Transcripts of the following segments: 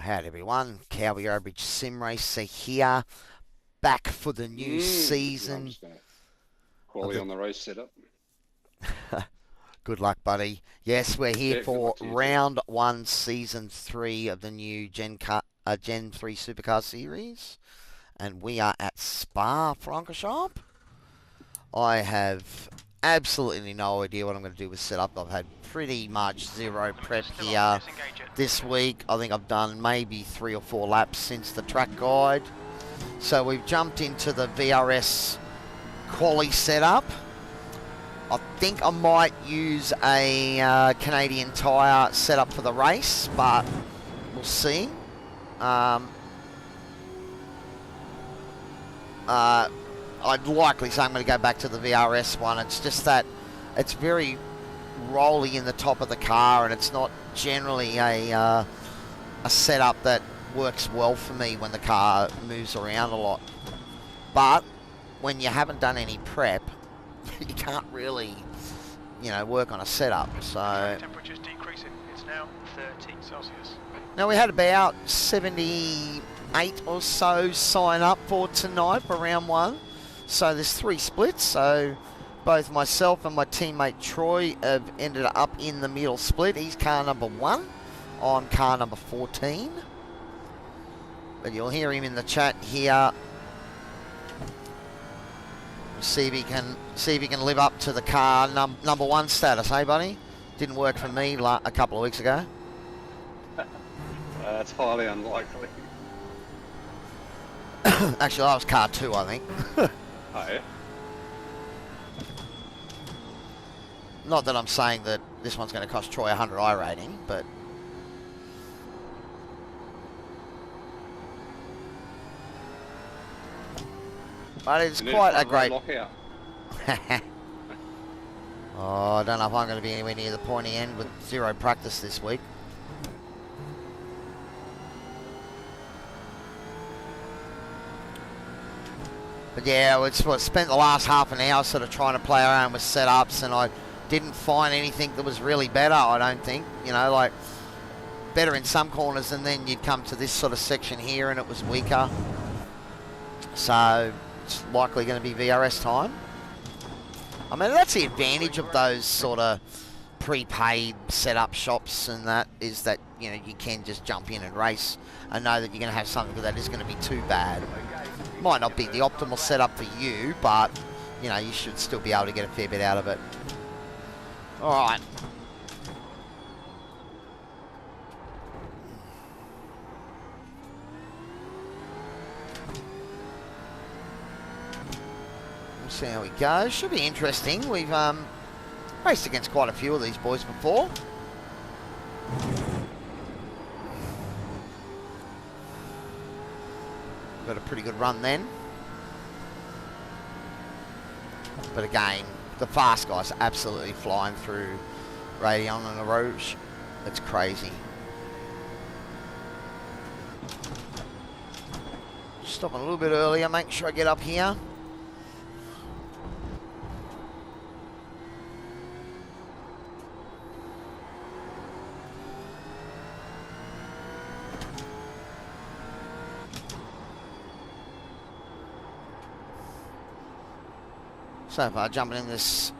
Howdy everyone, Cowy Average Sim Racer here, back for the new season. I'm just going to quality on the race setup. Good luck, buddy. Yes, we're here for round 1, season 3 of the new Gen 3 Supercar series, and we are at Spa Francorchamps. I have absolutely no idea what I'm going to do with setup. I've had pretty much zero prep here this week. I think I've done maybe 3 or 4 laps since the track guide. So we've jumped into the VRS quali setup. I think I might use a Canadian tyre setup for the race, but we'll see. I'd likely say I'm going to go back to the VRS one. It's just that it's very rolly in the top of the car, and it's not generally a setup that works well for me when the car moves around a lot. But when you haven't done any prep, you can't really, work on a setup. So temperature's decreasing. It's now 30 Celsius. Now we had about 78 or so sign up for tonight for round 1. So there's 3 splits. So both myself and my teammate Troy have ended up in the middle split. He's car number 1. I'm car number 14. But you'll hear him in the chat here. See if he can live up to the car number 1 status, hey buddy? Didn't work for me a couple of weeks ago. That's highly unlikely. Actually, I was car 2, I think. Oh, yeah? Not that I'm saying that this one's going to cost Troy 100 iRating, but it's quite a great... Oh, I don't know if I'm going to be anywhere near the pointy end with 0 practice this week. But yeah, I spent the last half an hour sort of trying to play around with setups, and I didn't find anything that was really better, I don't think. Like better in some corners, and then you'd come to this sort of section here and it was weaker. So it's likely going to be VRS time. I mean, that's the advantage of those sort of prepaid setup shops, and that is that, you can just jump in and race and know that you're going to have something that is going to be too bad. Might not be the optimal setup for you, but, you should still be able to get a fair bit out of it. All right. We'll see how we go. Should be interesting. We've raced against quite a few of these boys before. Got a pretty good run then. But again, the fast guys are absolutely flying through Raidillon and Eau Rouge. It's crazy. Stopping a little bit earlier, make sure I get up here. So far, jumping in this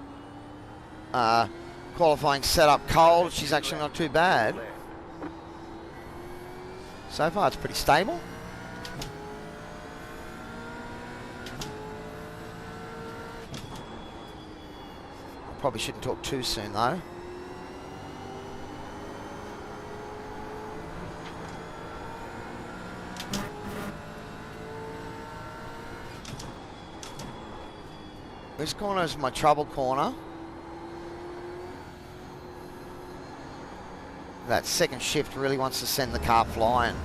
qualifying setup cold, she's actually not too bad. So far, it's pretty stable. Probably shouldn't talk too soon, though. This corner is my trouble corner. That second shift really wants to send the car flying.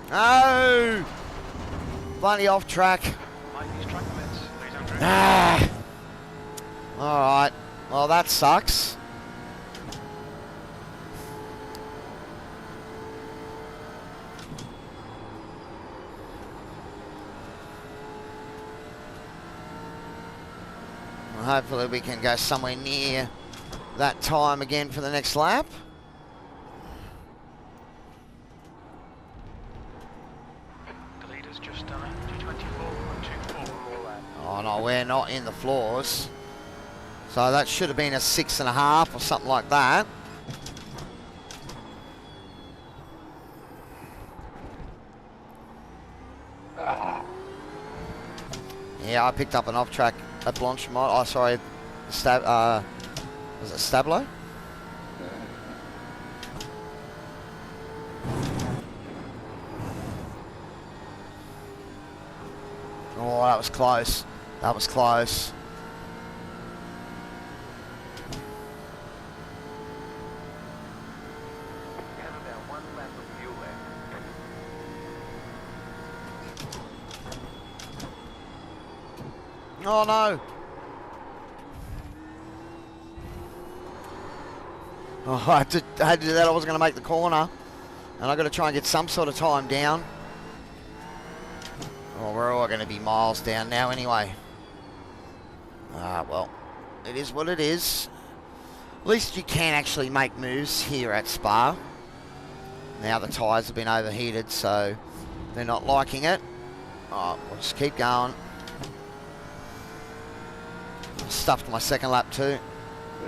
No! Bloody off track. Ah! Alright. Well, that sucks. Hopefully we can go somewhere near that time again for the next lap. The leader's just done it. 224.24. Oh no, we're not in the floors. So that should have been a 6.5 or something like that. Yeah, I picked up an off track at Blanchimont. Oh, sorry, was it Stablo? Oh, that was close. That was close. Oh no! Oh, I had to do that. I was going to make the corner, and I got to try and get some sort of time down. Oh, we're all going to be miles down now anyway. Ah, well, it is what it is. At least you can actually make moves here at Spa. Now the tyres have been overheated, so they're not liking it. Oh, we'll just keep going. Stuffed my second lap too.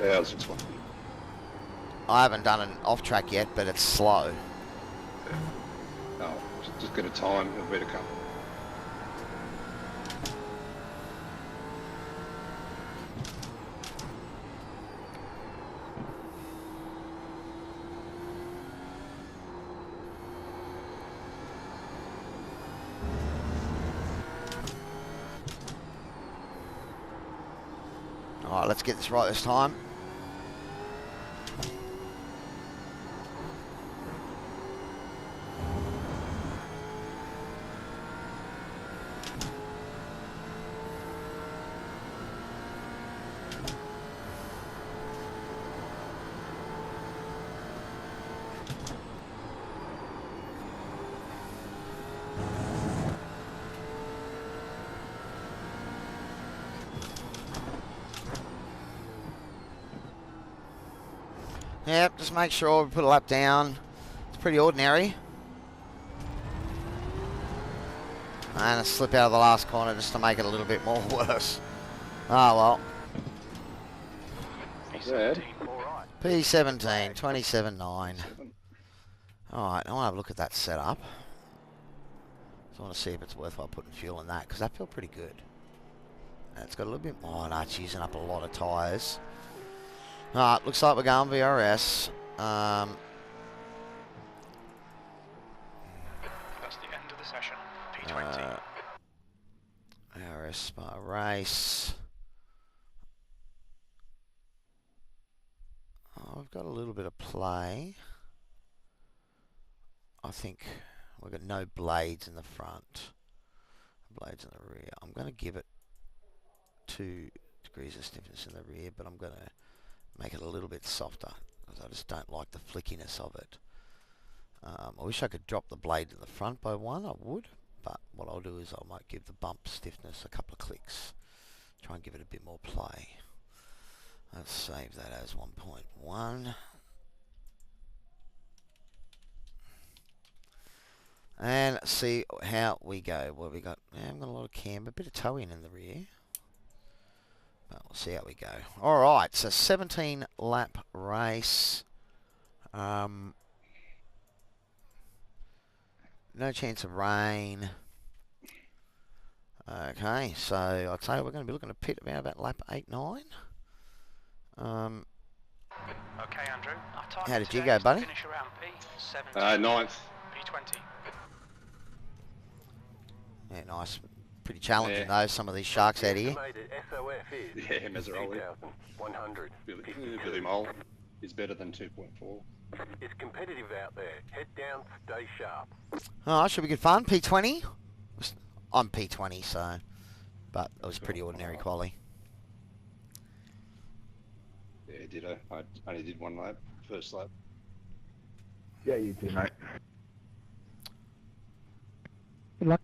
Yeah, I was just wondering. I haven't done an off track yet, but it's slow. No, just get a time of where to come. Alright, let's get this right this time. Yep, just make sure we put a lap down. It's pretty ordinary. And a slip out of the last corner just to make it a little bit more worse. Ah, well. P17, 27.9. Alright, I want to have a look at that setup. So I want to see if it's worthwhile putting fuel in that, because that feels pretty good. And it's got a little bit more. Oh, no, it's using up a lot of tyres. Alright, looks like we're going VRS. That's the end of the session. P20. VRS Spa race. Oh, we've got a little bit of play. I think we've got no blades in the front. Blades in the rear. I'm going to give it 2 degrees of stiffness in the rear, but I'm going to make it a little bit softer because I just don't like the flickiness of it. I wish I could drop the blade in the front by 1, I would, but what I'll do is I might give the bump stiffness a couple of clicks, try and give it a bit more play. Let's save that as 1.1. And see how we go. Well, we got, yeah, I've got a lot of camber, a bit of towing in the rear. But we'll see how we go. Alright, so 17 lap race. No chance of rain. Okay, so I'd say we're going to be looking to pit around about lap 8-9. Okay, Andrew. How did you go, buddy? Finish around P17. 9th. P20. Yeah, nice. Pretty challenging though, some of these sharks out here. Yeah, Mazzaroli. 100. Billy Mole is better than 2.4. It's competitive out there. Head down, stay sharp. Oh, should be good fun. P20. I'm P20, so, but it was pretty ordinary quality. Yeah, ditto. I only did 1 lap, first lap. Yeah, you too, mate. Good luck.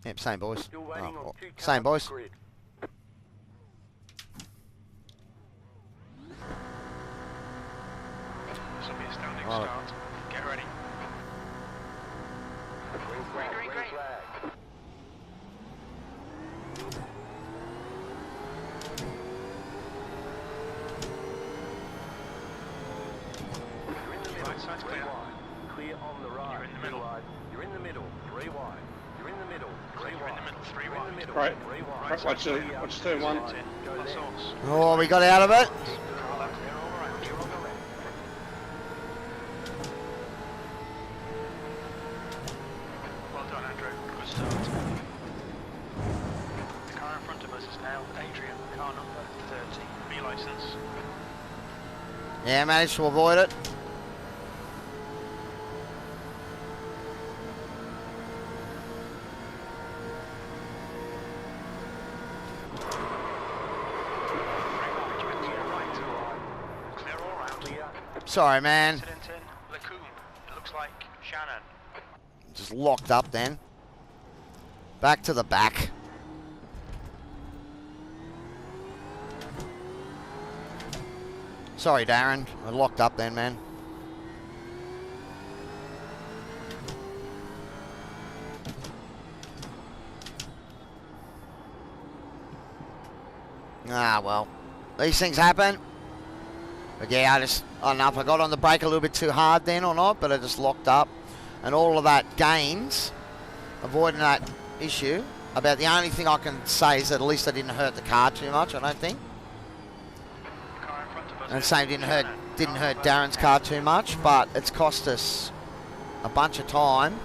Yep, same boys. Still waiting on 2 Same cars boys. grid. New Right. start. Get ready. Green. flag. You're in the middle, Right side's three clear. wide. Clear on the right. You're in the two middle. wide. You're in the middle, three wide. You're in the middle, three You're in wide. the middle, three You're in the wide. middle, Right. three wide. Right, watch turn one. Sit in. Go On left. source. Oh, we got out of it. Car left. They're all around. You're on the left. Well done, Andrew. Good start. The car in front of us is now Adrian, car number 30. B licence. Yeah, managed to avoid it. Clear all round. Sorry, man. Incident in Lacombe. It looks like Shannon. Just locked up then. Back to the back. Sorry, Darren. I locked up then, man. Ah, well. These things happen. But yeah, I don't know if I got on the brake a little bit too hard then or not, but I just locked up. And all of that gains, avoiding that issue. About the only thing I can say is that at least I didn't hurt the car too much, I don't think. The car in front of us And is same didn't hurt Shannon. Darren's car too much, but it's cost us a bunch of time.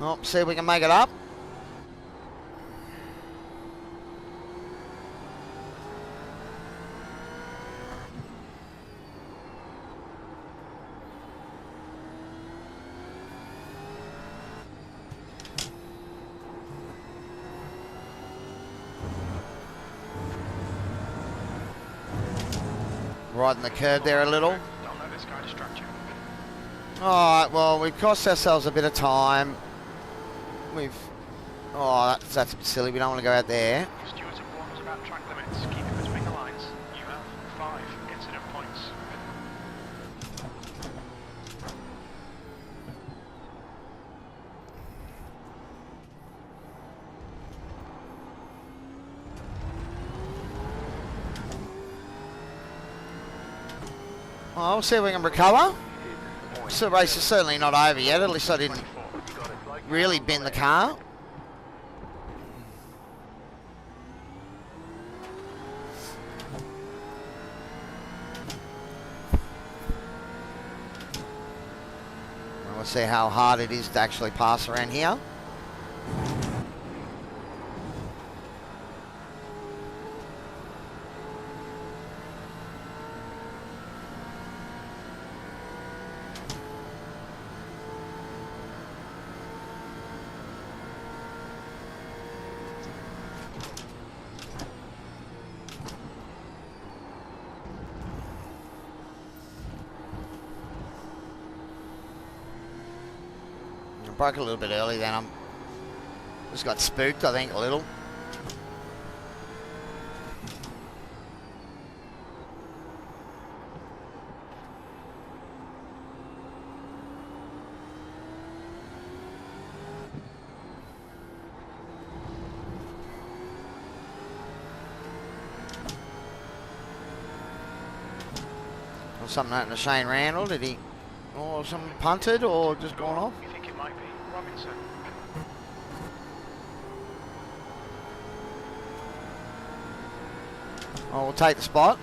Oh, see if we can make it up. Riding the curb there a little. Don't let this guy distract you. Alright, well, we've cost ourselves a bit of time. Oh, that's a bit silly. We don't want to go out there. Stewards have warned us about track limits. Keep in between the lines. You have 5 incident points. Well, we'll see if we can recover. So the race is certainly not over yet. At least I didn't really bend the car. Well, we'll see how hard it is to actually pass around here. Broke a little bit early then. I'm just got spooked, I think, a little. Or something happened to Shane Randall. Did he, or something punted, or just gone off? You think it might be Robinson? Oh, we'll take the spot.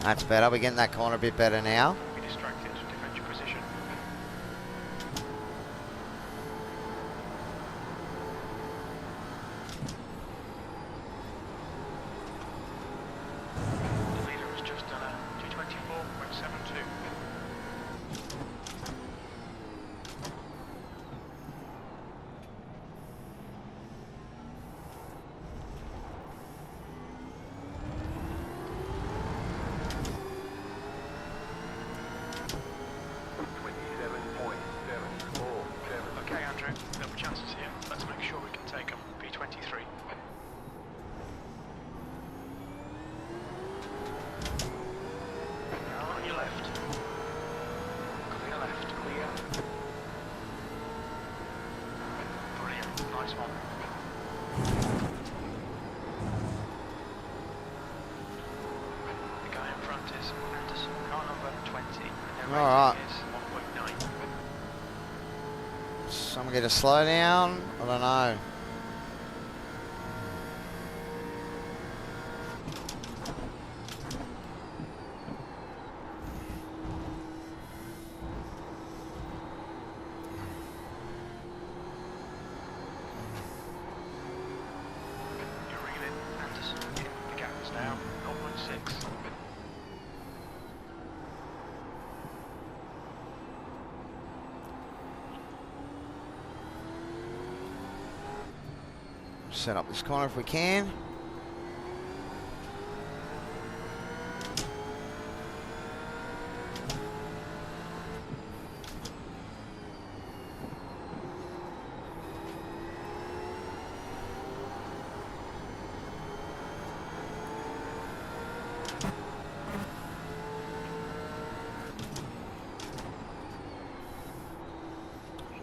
That's better. We're getting that corner a bit better now. Be distracted. Defend your position. Alright. is 1.9. Someone get a slow down? I don't know. You're reeling, Anderson. The gap is now 0.6. Set up this corner if we can.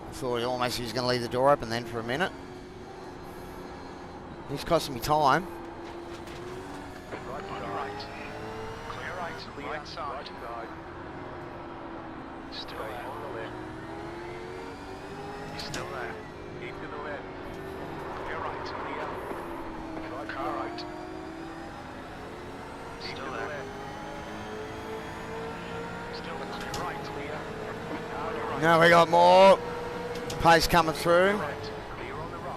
I thought almost he was going to leave the door open then for a minute. He's costing me time. On your right. Clear right. Right side. Still there. He's still there. Keep to the left. Clear right. Car right. Still there. Still clear right. On your right. Now we got more pace coming through. Right. Clear on the right.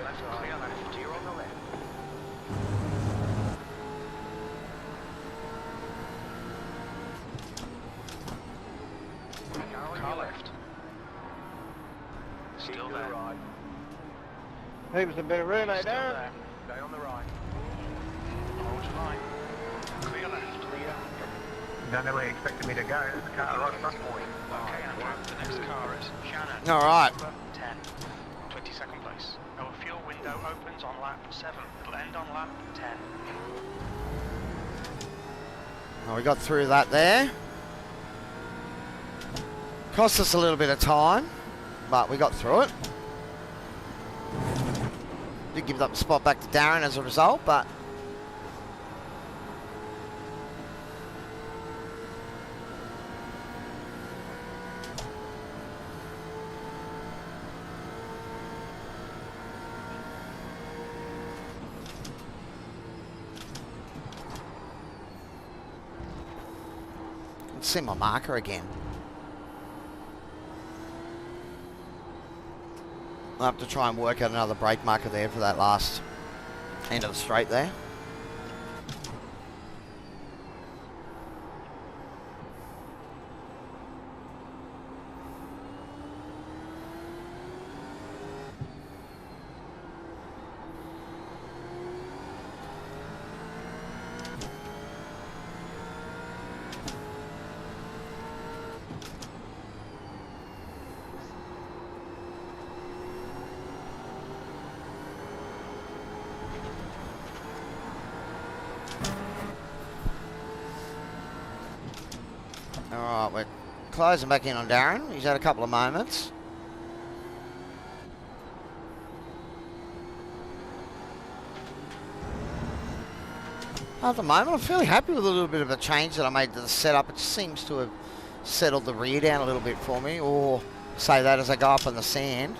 Left, clear left. Clear on the left. Car left. Still there. Heaps a bit of room, Still there. there. Stay on the right. Hold your line. Clear left. Clear. Don't know where you expected me to go. There's a car right in front of me. Okay, Andrew. The next car is Shannon. All right. Number 10. 22nd place. Our fuel window opens on lap 7. It'll end on lap 10. Well, we got through that there. Cost us a little bit of time, but we got through it. Did give up the spot back to Darren as a result, but see my marker again. I'll have to try and work out another brake marker there for that last end of the straight there. Alright, we're closing back in on Darren. He's had a couple of moments. At the moment, I'm fairly happy with a little bit of a change that I made to the setup. It seems to have settled the rear down a little bit for me, or say that as I go up on the sand.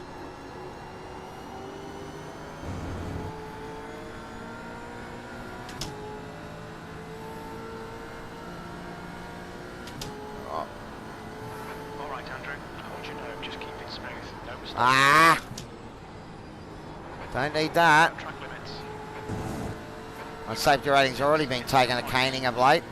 All right, Andrew. Hold your nerve. Just keep it smooth. No mistakes. Ah! Don't need that. Track limits. My safety rating's already been taken a caning of late.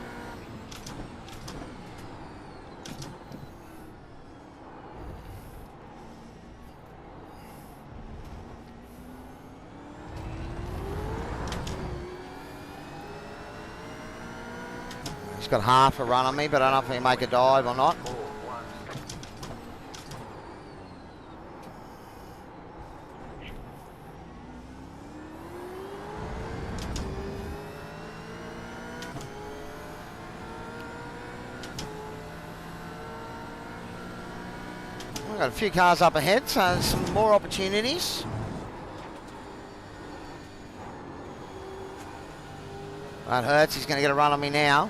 He's got half a run on me, but I don't know if he'll make a dive or not. We've got a few cars up ahead, so some more opportunities. That hurts. He's going to get a run on me now.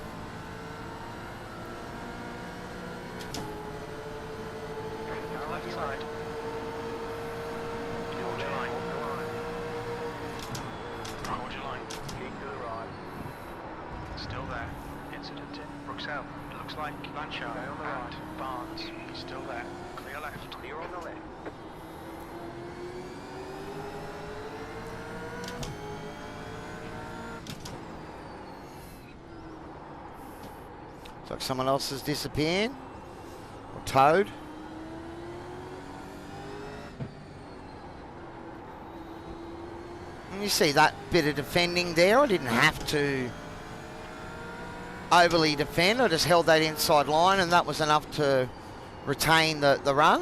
incident in Bruxelles. It looks like Blanchard and Barnes. He's still there. Clear left. Clear on the left. Looks like someone else has disappeared. Or towed. And you see that bit of defending there. I didn't have to overly defend. I just held that inside line and that was enough to retain the run.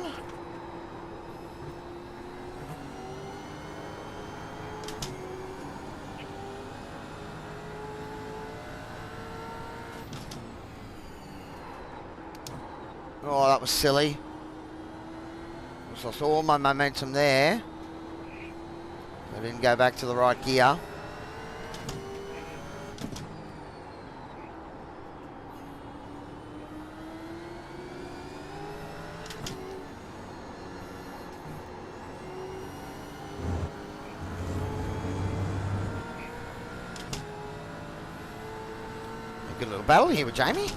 Oh, that was silly. I lost all my momentum there. I didn't go back to the right gear. A good little battle here with Jamie.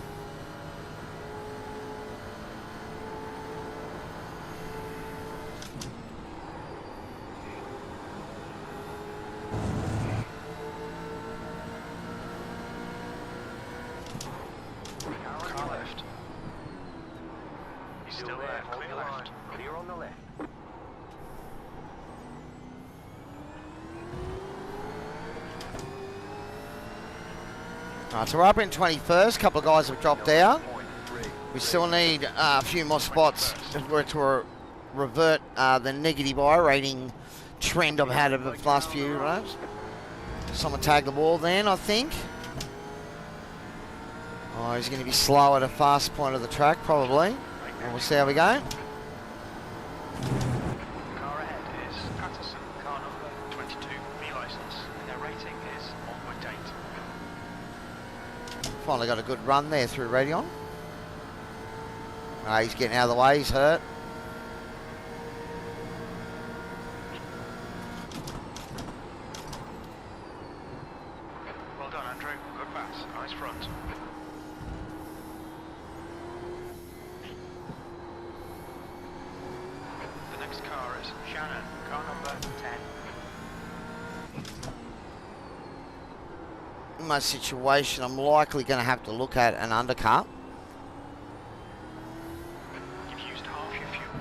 So we're up in 21st. A couple of guys have dropped out. We still need a few more spots if we're to revert the negative I rating trend I've had over the last few rows. Someone tagged the wall then, I think. Oh, he's going to be slow at a fast point of the track, probably. And we'll see how we go. Car ahead is Patterson, car number 22, V license, and their rating is 1.8. Finally got a good run there through Raidillon. He's getting out of the way, he's hurt. Well done, Andrew. Good pass. Nice front. The next car is Shannon, car number 10. In my situation, I'm likely going to have to look at an undercut. You've used half your fuel.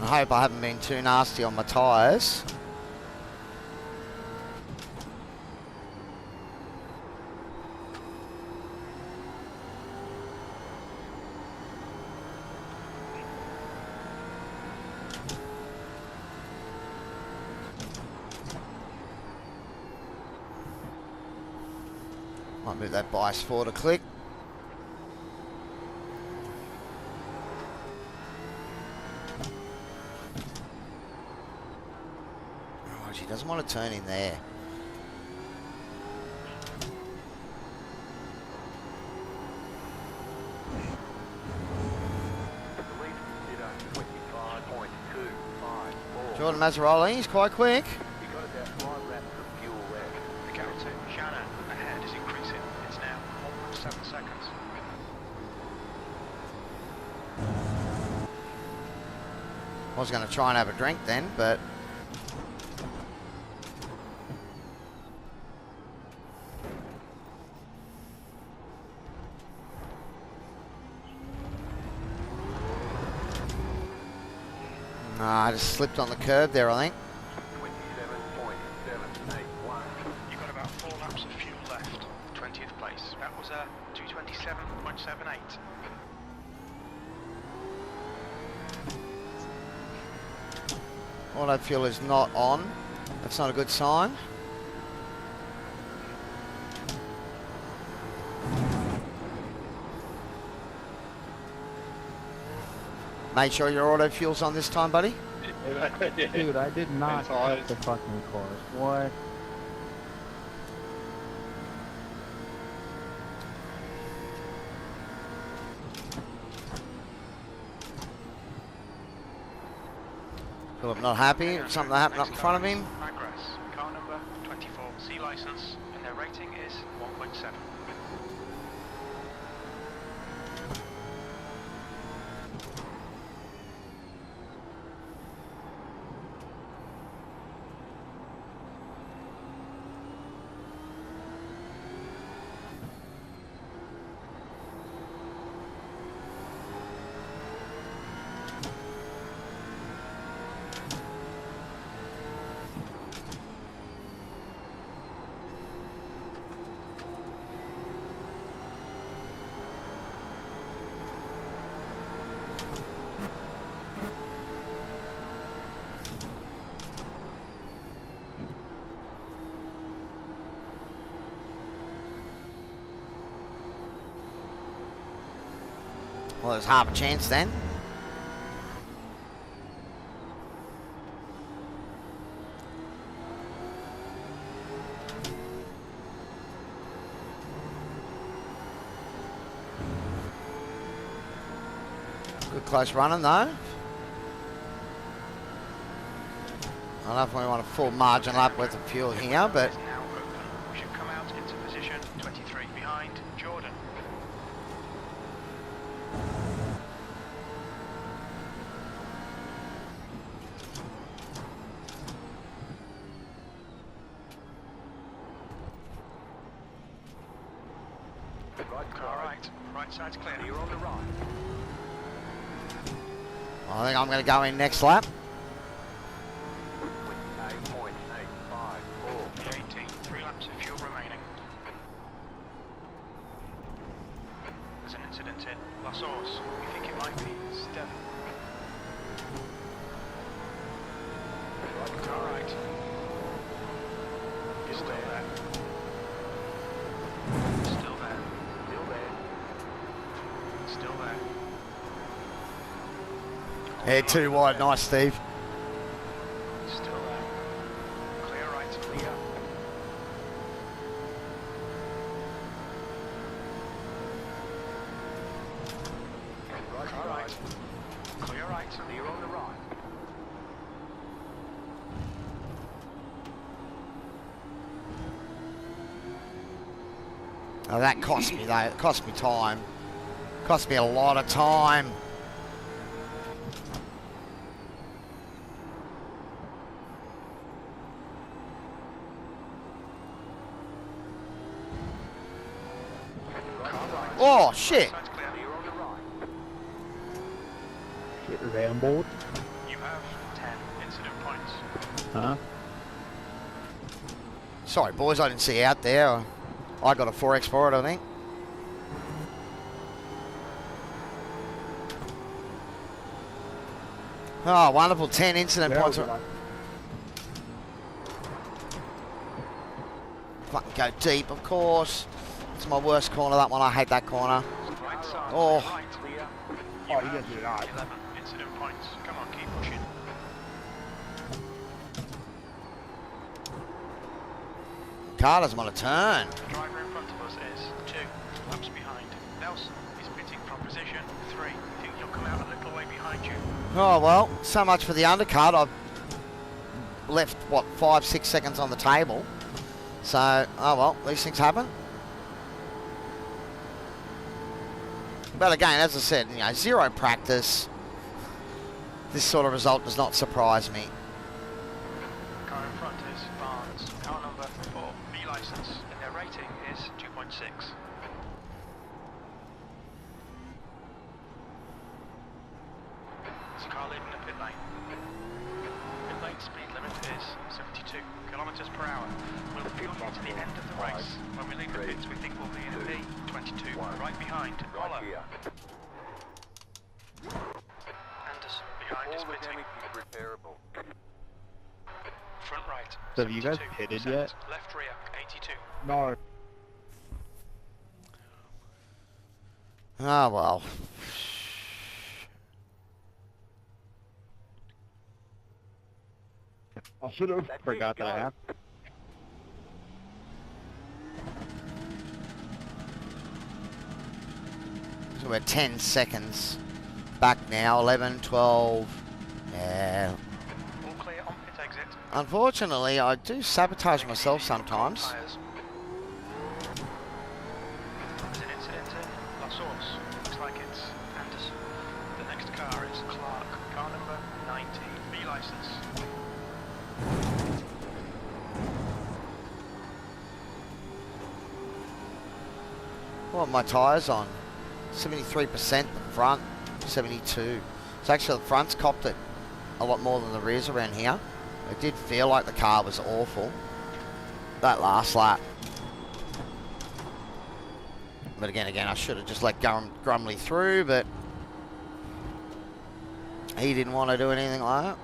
I hope I haven't been too nasty on my tyres. Might move that bias forward a click. Oh, she doesn't want to turn in there. Jordan Mazzaroli, he's quite quick. The counter, Shannon, ahead is increasing. It's now 1.7 seconds. I was going to try and have a drink then, but... I just slipped on the curb there, I think. 27.781. You've got about 4 laps of fuel left. 20th place. That was a 227.78. Auto fuel is not on. That's not a good sign. Make sure your auto fuel's on this time, buddy. Dude, I did not hit the fucking cars. What? Philip not happy. Something happened up in front of him. Magras, car number number 24 C license, and their rating is 1.7. Well, there's half a chance then. Good close running though. I don't know if we want a full margin lap worth of fuel here, but Is now open. We should come out into position 23 behind Jordan. Alright, right side's clear. You're on the right. I think I'm going to go in next lap. With 8.854. V18, 3 laps of fuel remaining. There's an incident in La Source. We think it might be Stella. Alright. You're still there. Still there. Still there. Still there. Yeah, too wide. Nice, Steve. Still there. Clear right. Clear. Right. Clear right. You're on the right. Oh, that cost me though. It cost me time. Cost me a lot of time. Oh shit! Side's clear. You're on the right. Shit, rambled. You have 10 incident points. Huh? Sorry boys, I didn't see you out there. I got a 4x for it, I think. Oh, wonderful. 10 incident points. Fucking go deep, of course. It's my worst corner, that one. I hate that corner. Right side. Oh. Right. Clear. You you have gotta do that. 11 incident points. Come on, keep pushing. Car doesn't want to turn. The driver in front of us is 2 laps behind. Nelson is pitting from position 3. Think he'll come out a little way behind you. Oh, well, so much for the undercut. I've left, what, 5-6 seconds on the table. So, oh well, these things happen. But again, as I said, you know, zero practice. This sort of result does not surprise me. Car in front is Barnes. Car number 4, B license, and their rating is 2.6. There's a car leaving the pit lane. Pit lane speed limit is 72 kilometers per hour. We'll fuel you to the end of the race. When we leave the pits, we think we'll be in a P22, right behind Right Ola. here. Anderson behind is All the pitting. damage is repairable. Front right. So have you guys 72%. pitted yet? Left rear 82. No. Oh well. I should have That's forgot it, that I go. have. So we're 10 seconds back now. 11, 12. Yeah. All clear on pit exit. Unfortunately, I do sabotage myself sometimes. Tyres. There's an incident in La Source. Looks like it's Anderson. The next car is Clark. Car number 90. B license. What are my tyres on? 73% the front, 72. So actually the front's copped it a lot more than the rears around here. It did feel like the car was awful that last lap. But again, I should have just let Grumley through, but he didn't want to do anything like that.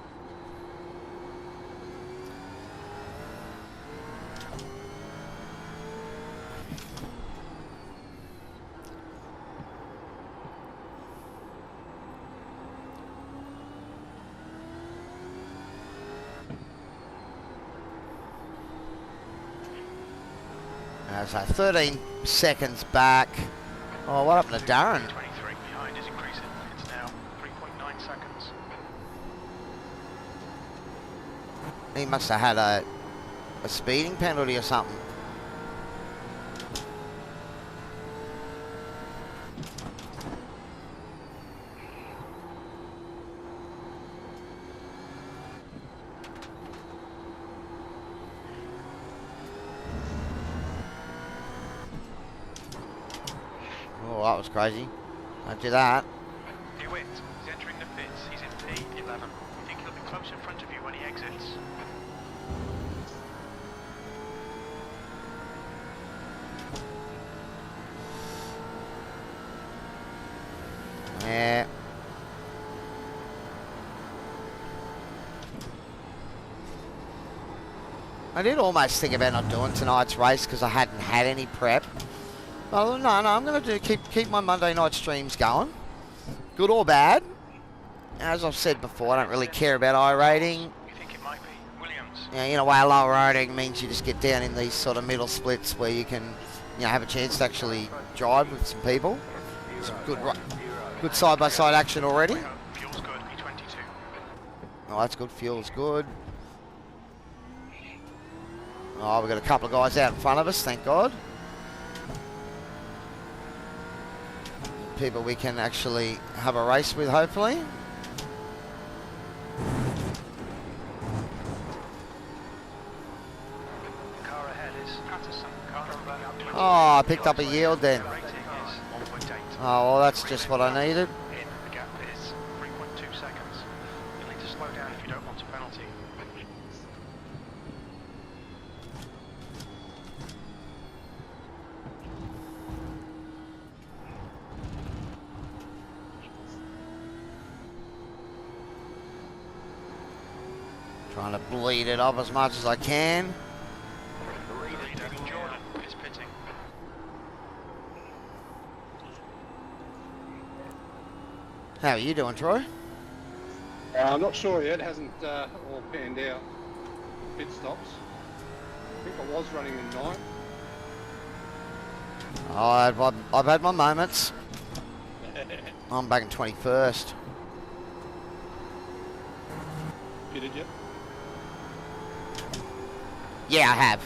So 13 seconds back. Oh, what happened to Darren? 23 behind is increasing. It's now 3.9 seconds. He must have had a speeding penalty or something. Oh, that was crazy. Don't do that. DeWitt is entering the pits. He's in P11. I think he'll be close in front of you when he exits. Yeah. I did almost think about not doing tonight's race because I hadn't had any prep. Well, no, I'm going to keep my Monday night streams going, good or bad. As I've said before, I don't really care about iRating. You think it might be Williams? You know, in a way, low rating means you just get down in these sort of middle splits where you can, have a chance to actually drive with some people. Some good side-by-side action already. Fuel's good, P22. Oh, that's good. Fuel's good. Oh, we've got a couple of guys out in front of us, thank God. People we can actually have a race with, hopefully. The car ahead is Patterson. Car number 20. Oh, I picked up a yield then. Rating is 1.8. Oh, well, that's just what I needed. The gap is 3.2 seconds. You'll need to slow down if you don't want a penalty. Trying to bleed it up as much as I can. Leader Jordan is pitting. How are you doing, Troy? I'm not sure yet. It hasn't all panned out. Pit stops. I think I was running in 9. Oh, I've had my moments. I'm back in 21st. Pitted yet? Yeah, I have.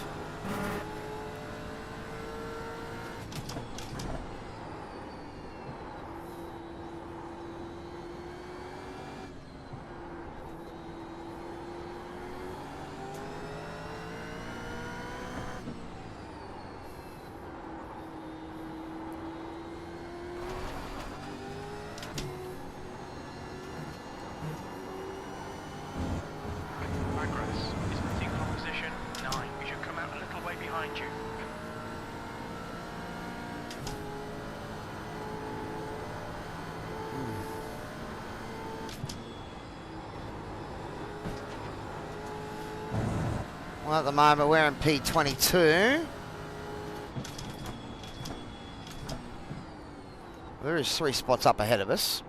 Well, at the moment we're in P22. There is 3 spots up ahead of us.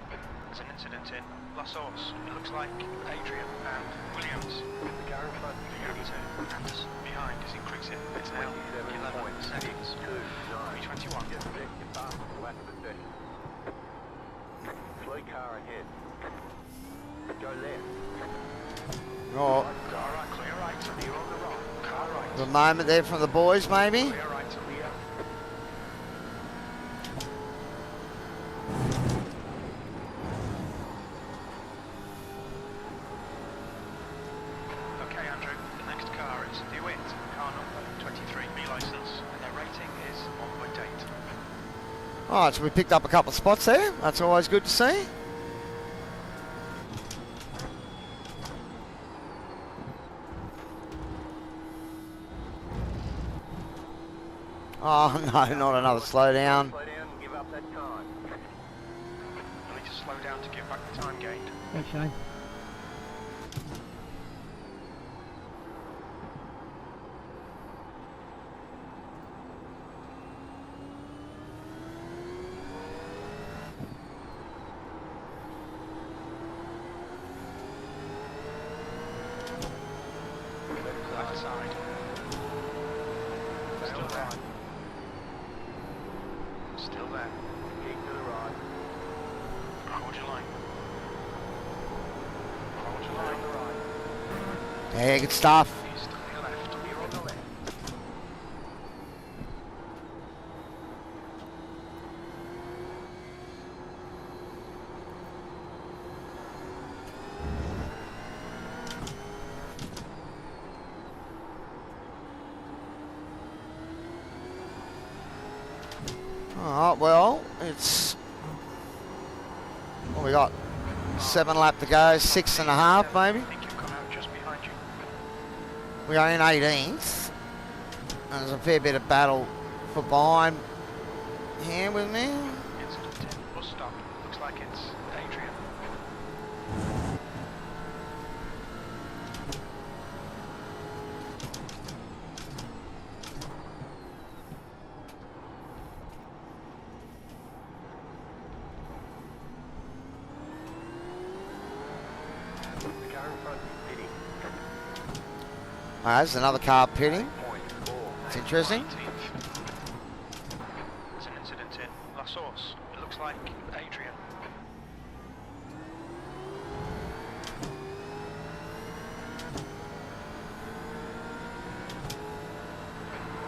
There's an incident in La Source. It looks like Adrian and Williams. The car in front of Anderson behind is increasing. It's now 11 seconds. P21. Slow car ahead. Go left. The moment there from the boys, maybe. Clear right to Leo. Okay, Andrew. The next car is V8, car number 23, B license, and their rating is 1.8. Alright, so we picked up a couple of spots there. That's always good to see. Oh no, not another slowdown. Slow down and give up that time. You need to slow down to give back the time gained. Hey, Shane. Left side. Still there. Still there. Keep to the right. Hold your line. Hold your line. On the right. Yeah, good stuff. East to your left. You're on the left. Alright, well, it's... What we got? 7 lap to go, 6.5 maybe. I think you've come out just behind you. We are in 18th. And there's a fair bit of battle for behind here with me. Incident in bus stop. Looks like it's Adrian. The car in front is pitting. Alright, there's another car pitting. 0.4. It's interesting. 19th. There's an incident in La Source. It looks like Adrian.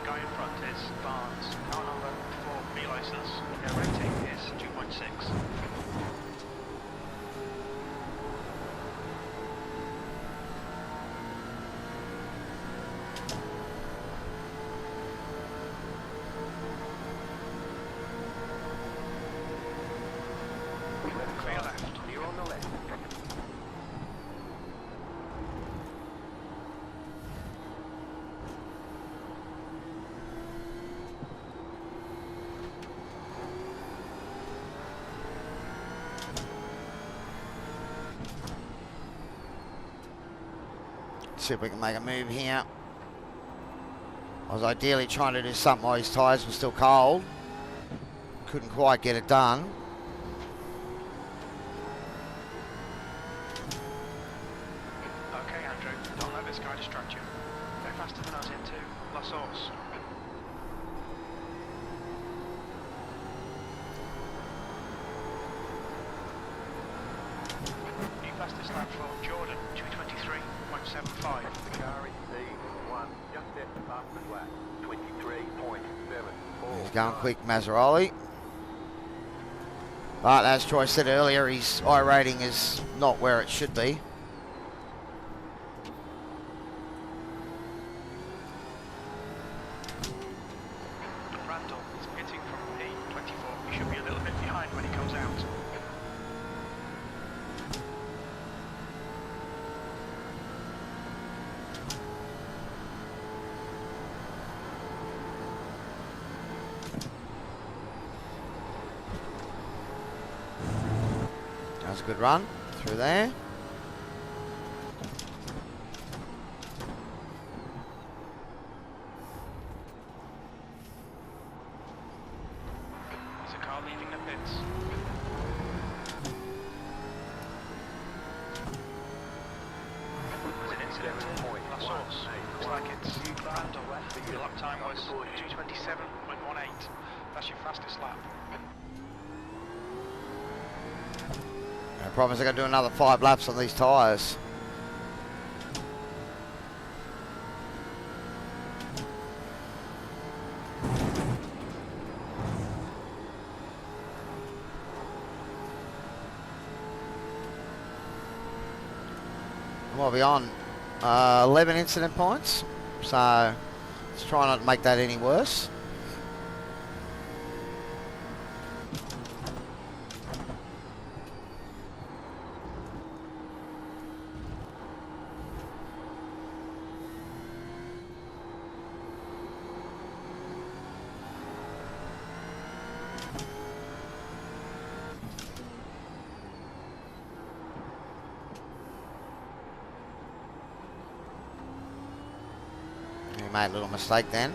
The guy in front is Barnes. Car number 4, B license. Their rating is 2.6. Clear left. You're on the left. See if we can make a move here. I was ideally trying to do something while his tyres were still cold. Couldn't quite get it done. Okay, Andrew. Don't let this guy distract you. They're faster than us into La Source. New fastest lap for Jordan, 223.75. The car is C1. Just at the fastest lap. 23.74. He's going quick, Maseroli. But as Troy said earlier, his iRating is not where it should be. Randall is pitting from P24. He should be a little bit behind when he comes out. That was a good run through there. There's a car leaving the pits. There's an incident in La Source. Looks like it's Randall. Your lap time was 227.18. That's your fastest lap. I promise I got to do another 5 laps on these tyres. What are we on? 11 incident points. So let's try not to make that any worse. You made a little mistake then.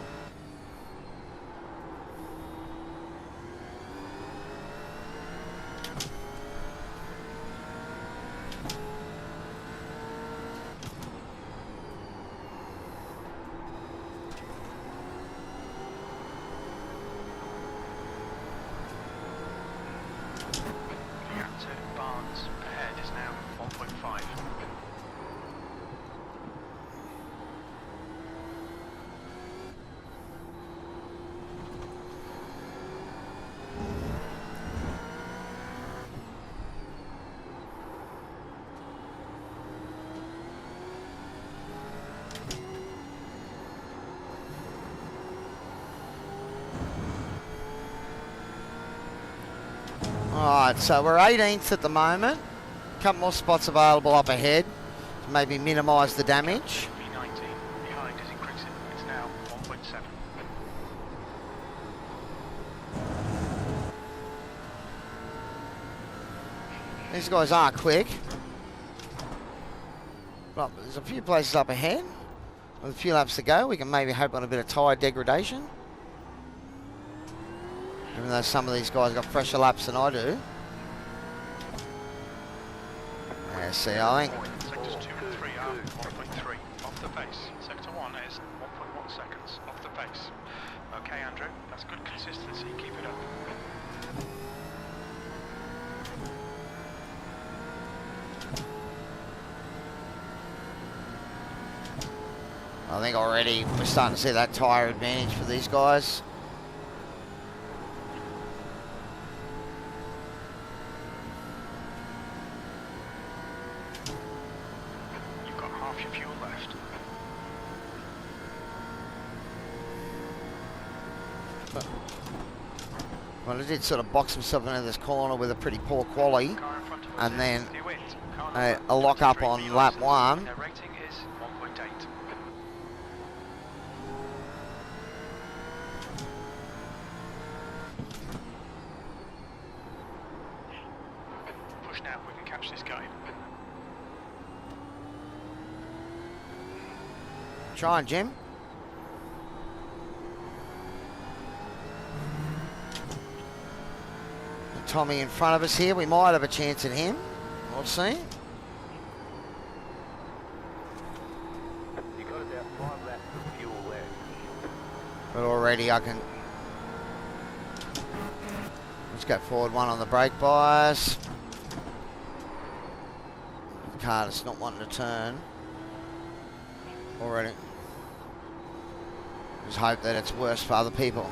Alright, so we're 18th at the moment. A couple more spots available up ahead to maybe minimise the damage. V19 behind is increasing. It's now 1.7. These guys are quick. But there's a few places up ahead. With a few laps to go, we can maybe hope on a bit of tyre degradation. Even though some of these guys got fresher laps than I do. Yeah, see, I think... Sectors 2 and 3 are 1.3 off the pace. Sector 1 is 1.1 seconds off the pace. Okay, Andrew, that's good consistency. Keep it up. I think already we're starting to see that tyre advantage for these guys. You've got half your fuel left. Well, he did sort of box himself into this corner with a pretty poor quality. Car in front of us And then is the wind. Car a lock up on lap 1. Their rating is 1.8. Push now, we can catch this guy. Try and Jim. Tommy in front of us here. We might have a chance at him. We'll see. You got about 5 laps of fuel left. But already I can... Let's go forward one on the brake bias. The car is not wanting to turn. Already. Just hope that it's worse for other people.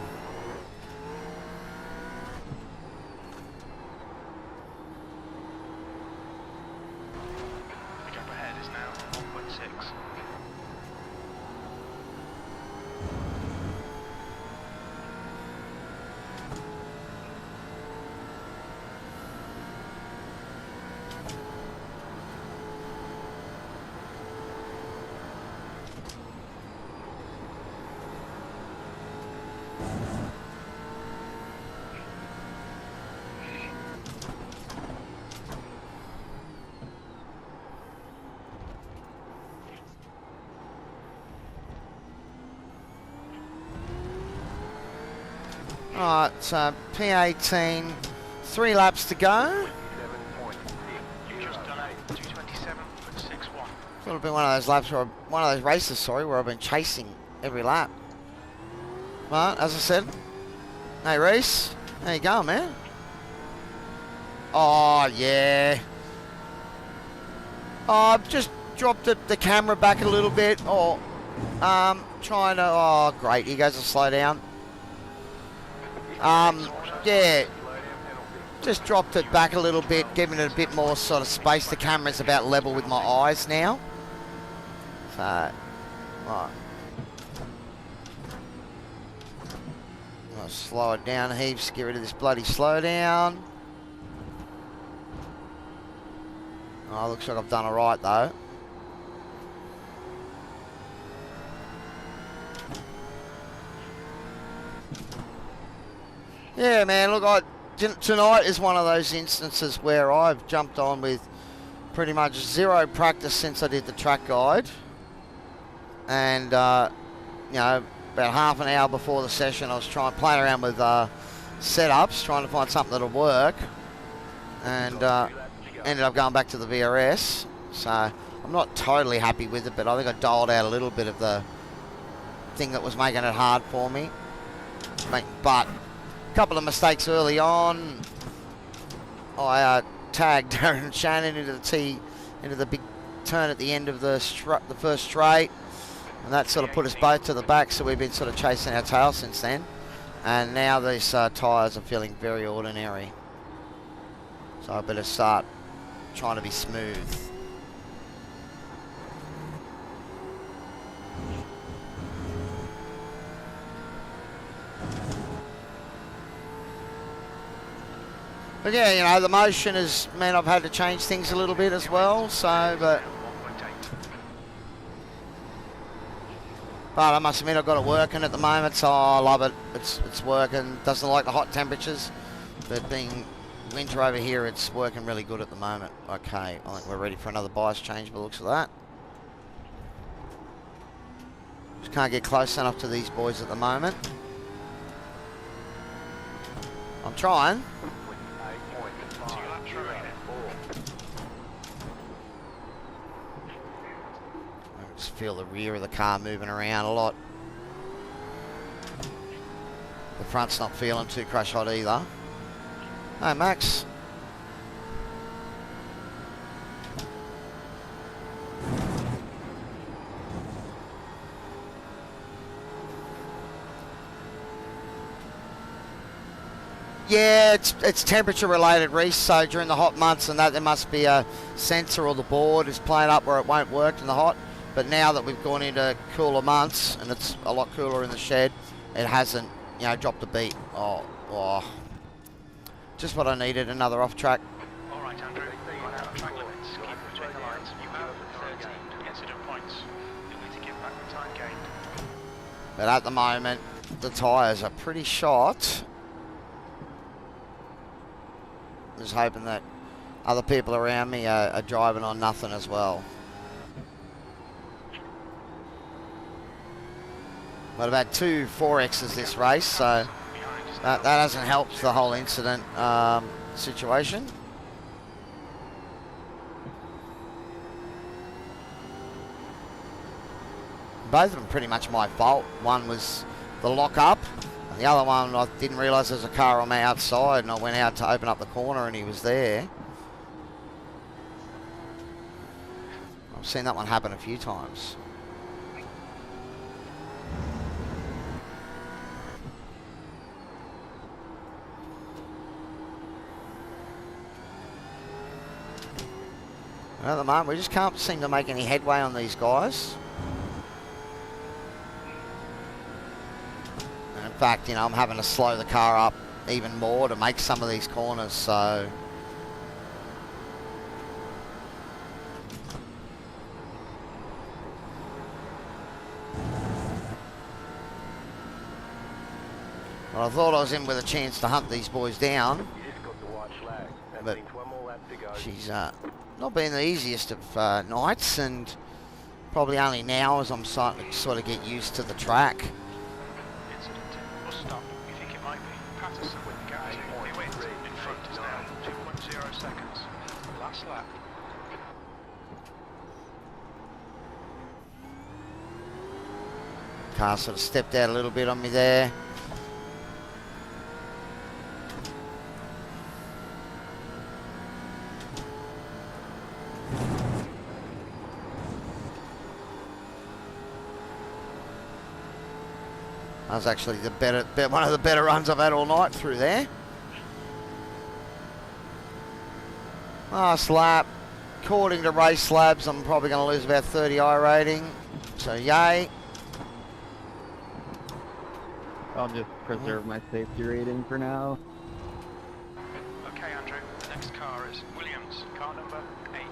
The gap ahead is now 1.6. Alright, so P18, 3 laps to go. 7.6. You've just done it. 227.61. It's sort of been one of those laps where one of those races, sorry, where I've been chasing every lap. But as I said, hey Reese, how you going, man? Oh yeah. Oh, I've just dropped the camera back a little bit. Oh, trying to. Oh, great. He goes to slow down. Yeah. Just dropped it back a little bit, giving it a bit more sort of space. The camera's about level with my eyes now. So, right. I'll slow it down heaps, get rid of this bloody slowdown. Oh, looks like I've done alright though. Yeah, man, look, tonight is one of those instances where I've jumped on with pretty much zero practice since I did the track guide. And, you know, about half an hour before the session, I was playing around with setups, trying to find something that'll work. And ended up going back to the VRS. So I'm not totally happy with it, but I think I dialed out a little bit of the thing that was making it hard for me. But a couple of mistakes early on. I tagged Darren Shannon into the big turn at the end of the first straight, and that sort of put us both to the back, so we've been sort of chasing our tail since then. And now these tyres are feeling very ordinary, so I better start trying to be smooth. But yeah, you know, the motion has meant I've had to change things a little bit as well, so, but I must admit I've got it working at the moment, so I love it. It's working. Doesn't like the hot temperatures, but being winter over here, it's working really good at the moment. Okay, I think we're ready for another bias change by the looks of that. Just can't get close enough to these boys at the moment. I'm trying. I just feel the rear of the car moving around a lot. The front's not feeling too crash hot either. Hey, Max. Yeah, it's temperature related, Reese, so during the hot months and that there must be a sensor or the board is playing up where it won't work in the hot. But now that we've gone into cooler months and it's a lot cooler in the shed, it hasn't, you know, dropped a beat. Oh. Just what I needed, another off track. All right, Andrew, run out of track limits. Keep between the lines. You move for 13 incident points. You'll need to give back the time gained. But at the moment, the tyres are pretty shot. Just hoping that other people around me are driving on nothing as well. But I've had 2 4Xs this race, so that hasn't helped the whole incident situation. Both of them pretty much my fault. One was the lock up. The other one, I didn't realise there was a car on my outside, and I went out to open up the corner and he was there. I've seen that one happen a few times. And at the moment, we just can't seem to make any headway on these guys. In fact, you know, I'm having to slow the car up even more to make some of these corners, so well, I thought I was in with a chance to hunt these boys down, but she's not been the easiest of nights, and probably only now as I'm starting to sort of get used to the track. Stop. You think it might be? Patterson with the guy in front is now 2.0 seconds. Last lap. Car sort of stepped out a little bit on me there. That was actually one of the better runs I've had all night through there. Last lap. According to race labs, I'm probably going to lose about 30 iRating. So, yay. I'll just preserve my safety rating for now. Okay, Andrew. The next car is Williams, car number 18.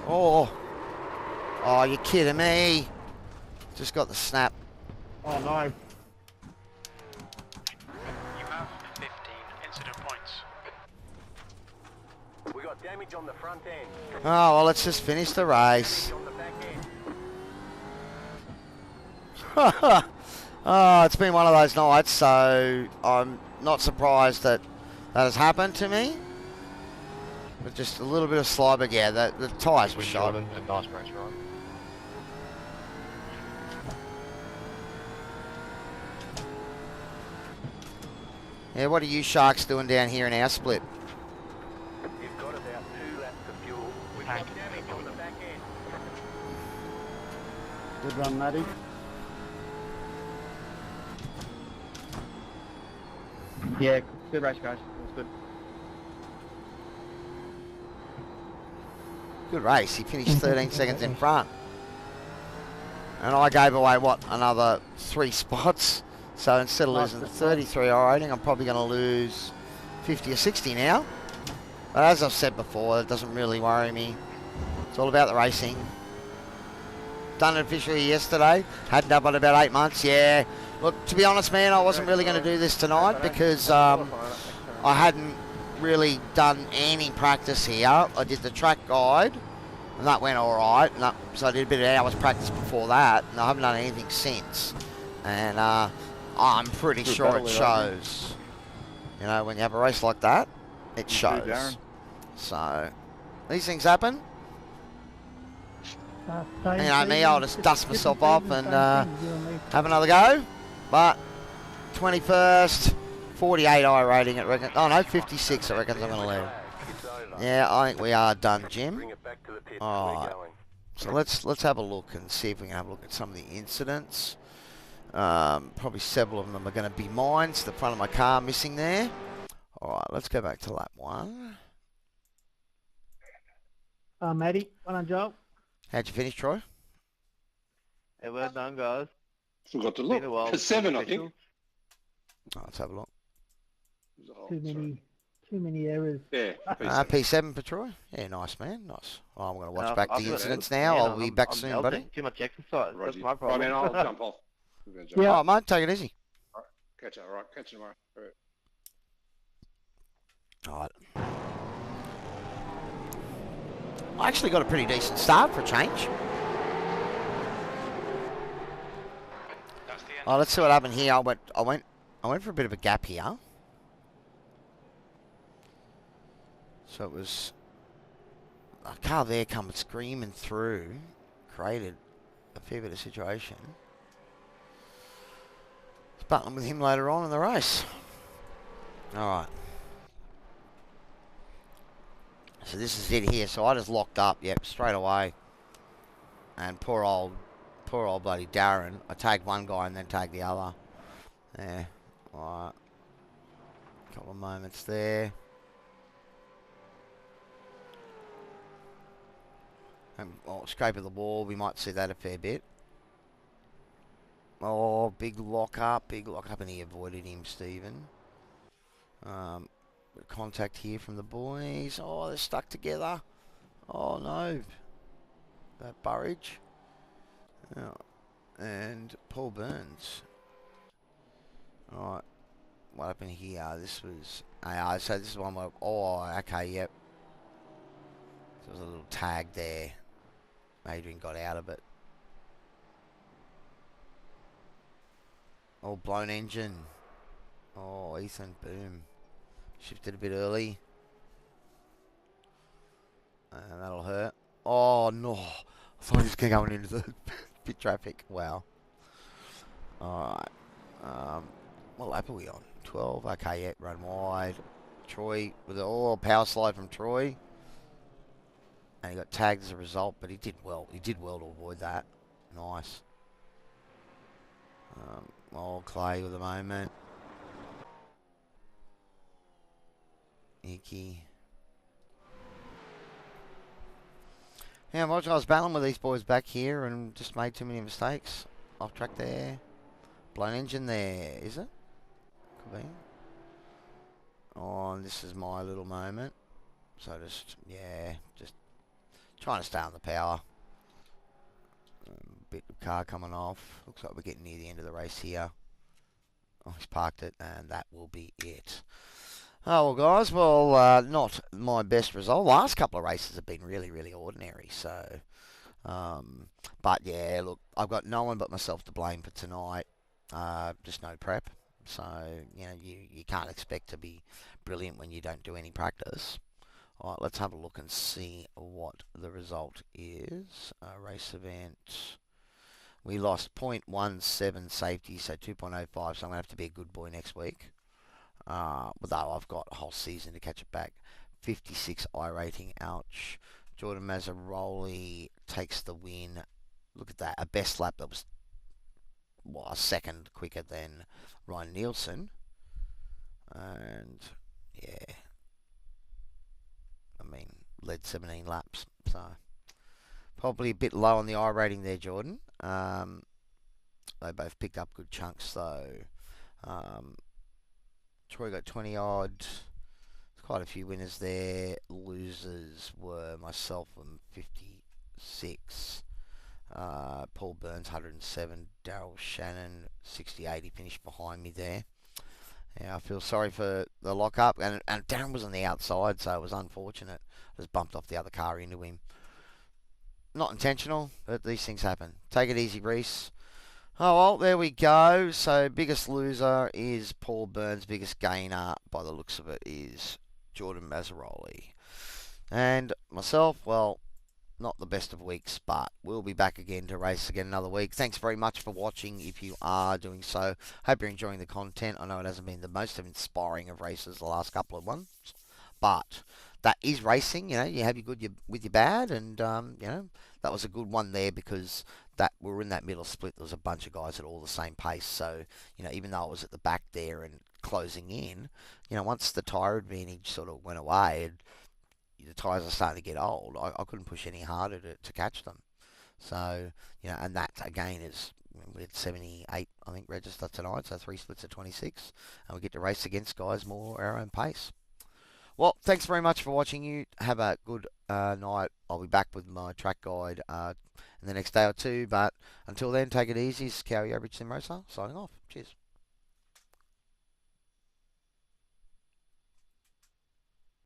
Oh. Oh, you're kidding me. Just got the snap. Oh no. You have 15 incident points. We got damage on the front end. Oh, well, let's just finish the race. On the back end. Oh, it's been one of those nights, so I'm not surprised that that has happened to me. But just a little bit of slobber, yeah, the tyres were shot. Nice race, right? Yeah, what are you sharks doing down here in our split? You've got about 2 laps of fuel. We've got damage on the back end. Good run, Matty. Yeah, good race, guys. That was good. Good race. He finished 13 seconds in front. And I gave away, what, another 3 spots. So instead of losing 33 rating, I'm probably going to lose 50 or 60 now. But as I've said before, it doesn't really worry me. It's all about the racing. Done it officially yesterday. Hadn't done it in about 8 months. Yeah. Look, to be honest, man, I wasn't really going to do this tonight because I hadn't really done any practice here. I did the track guide, and that went all right. So I did a bit of hours practice before that, and I haven't done anything since. And I'm pretty sure it shows. You know, when you have a race like that, it shows. So these things happen. You know me, I'll just dust myself off and have another go. But 21st, 48 I rating, it reckon. Oh no, 56 I reckon I'm going to leave. Yeah, I think we are done, Jim. Alright. So let's have a look and see if we can have a look at some of the incidents. Probably several of them are going to be mine. It's the front of my car missing there. Alright, let's go back to lap 1. Matty, well done, Joel. How'd you finish, Troy? Hey, well done, guys. Forgot to look. For 7, I think. Oh, let's have a look. Oh, Too many errors. Yeah. P7 for Troy. Yeah, nice, man. Nice. Oh, I'm going to watch back the incidents now. I'll be back soon, buddy. Too much exercise. That's my Right, problem. man, I'll jump off. Yeah. Oh, mate, take it easy. All right. Catch you. All right. Catch you tomorrow. All right. All right. I actually got a pretty decent start for a change. Oh, let's see what happened here. I went for a bit of a gap here. So it was a car there coming screaming through, created a fair bit of situation. It's battling with him later on in the race. All right. So this is it here. So I just locked up, yep, straight away. And poor old bloody Darren. I tagged one guy and then tagged the other. Yeah, alright. Couple of moments there. And, scrape of the wall, we might see that a fair bit. Oh, big lock up, and he avoided him, Stephen. Contact here from the boys. Oh, they're stuck together. Oh no. That Burridge. Oh. And Paul Burns. Alright. What happened here? This was... so this is one where... Oh, okay, yep. So there was a little tag there. Adrian got out of it. Oh, blown engine. Oh, Ethan, boom. Shifted a bit early. And that'll hurt. Oh, no. I thought he was going into the pit traffic. Wow. Alright. What lap are we on? 12. Okay, yeah, run wide. Troy, with a power slide from Troy. And he got tagged as a result, but he did well. He did well to avoid that. Nice. Clay with a moment. Icky. Yeah, I was battling with these boys back here and just made too many mistakes. Off track there. Blown engine there, is it? Could be. Oh, and this is my little moment. So just, yeah, just trying to stay on the power. Bit of car coming off. Looks like we're getting near the end of the race here. Oh, he's parked it, and that will be it. Oh, well, guys, well, not my best result. Last couple of races have been really, really ordinary, so... but, yeah, look, I've got no one but myself to blame for tonight. Just no prep. So, you know, you can't expect to be brilliant when you don't do any practice. All right, let's have a look and see what the result is. Race event... We lost 0.17 safety, so 2.05, so I'm going to have to be a good boy next week. Although I've got a whole season to catch it back. 56 iRating, ouch. Jordan Mazzaroli takes the win. Look at that, a best lap that was, well, a second quicker than Ryan Nielsen. And, yeah. I mean, led 17 laps, so... Probably a bit low on the iRating there, Jordan. They both picked up good chunks, though. Troy got 20 odd. There's quite a few winners there. Losers were myself and 56. Paul Burns 107. Daryl Shannon 68. He finished behind me there. Yeah, I feel sorry for the lock-up. And Darren was on the outside, so it was unfortunate. I just bumped off the other car into him. Not intentional, but these things happen. Take it easy, Reese. Oh, well, there we go. So, biggest loser is Paul Burns. Biggest gainer, by the looks of it, is Jordan Mazzaroli. And myself, well, not the best of weeks, but we'll be back again to race again another week. Thanks very much for watching if you are doing so. Hope you're enjoying the content. I know it hasn't been the most inspiring of races the last couple of ones, but... that is racing, you know, you have your good with your bad, and, you know, that was a good one there because that we were in that middle split. There was a bunch of guys at all the same pace, so, you know, even though I was at the back there and closing in, you know, once the tyre advantage sort of went away, and the tyres are starting to get old, I couldn't push any harder to catch them. So, you know, and that, again, is, we had 78, I think, registered tonight, so 3 splits of 26, and we get to race against guys more at our own pace. Well, thanks very much for watching. You have a good night. I'll be back with my track guide in the next day or two. But until then, take it easy. This is Cowy Average Sim Racer signing off. Cheers.